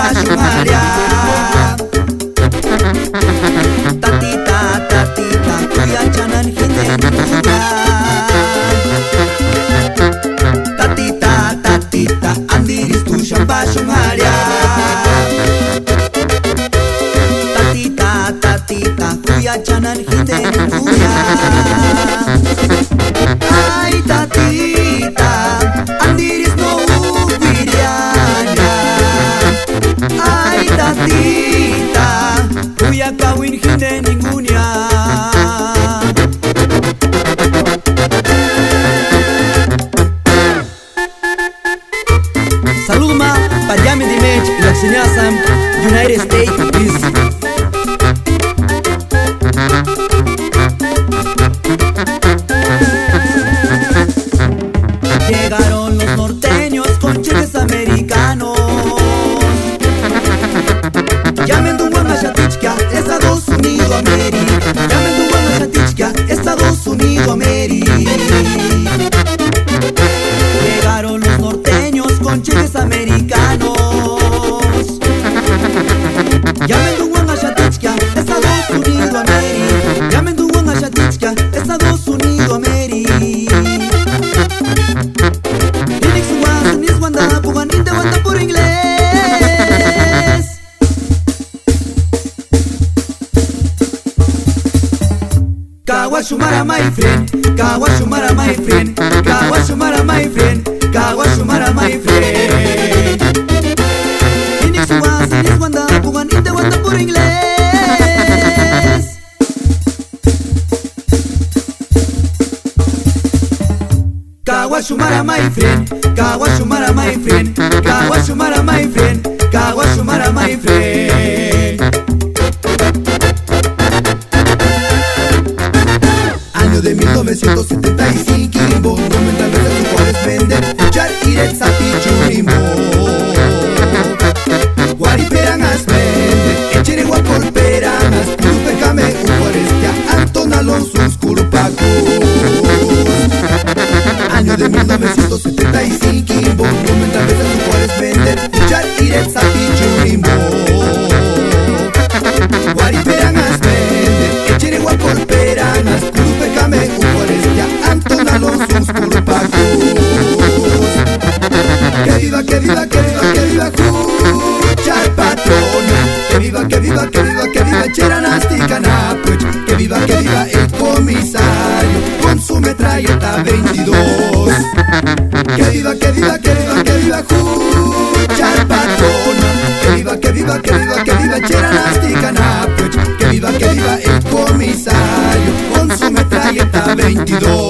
pashumaria. Tatita, tatita, kuyachanan hindenuya. Tatita, tatita, andiris tushan pashumaria. Tatita, tatita, kuyachanan hindenuya. Ay, tatita, andiris no ubiriana. Ay, tatita, kuyakawin hindeningunya. Saluma, Pajami Dimech, Laksiniasam, United States, please. Llegaron los norteños con cheques americanos. Llamen tu guanga Chatichka, Estados Unidos, América. Llamen tu guanga Chatichka, Estados Unidos, América. Llegaron los norteños con cheques americanos. Llamen tu guanga Chatichka, Estados Unidos, América. Llamen tu guanga Chatichka, Estados Unidos, América. Por inglés. Kawashumara my friend, Kawashumara my friend, Kawashumara my friend, Kawashumara my friend. Phoenix was in this wanda, pugan in the wanda por inglés. Kawashumara my friend, Kawashumara my friend, Kawashumara my friend, Kawashumara my friend. Año de 1975, comentan los de cuales venden, escuchar Iret Sati Churimbo. Guariperan as vende, echere guacolperan as, Lupecame Uguarestia, Anton Alonso Curpacos. Año de 1975, comentan los cuales venden, escuchar Iret Sati Churimbo. Guariperan as vende, echere guacolperan as, Lupecame Uguarestia, Anton Alonso Curpacos. Que viva, que viva, que viva, que viva, Cuchar patrona. Que viva, que viva, que viva, que viva, Cheranasti Canapuch. Que viva el comisario con su metralleta 22. Que viva, que viva, que viva, que viva, Cuchar patrona. Que viva, que viva, que viva, que viva, Cheranasti Canapuch. Que viva el comisario con su metralleta 22.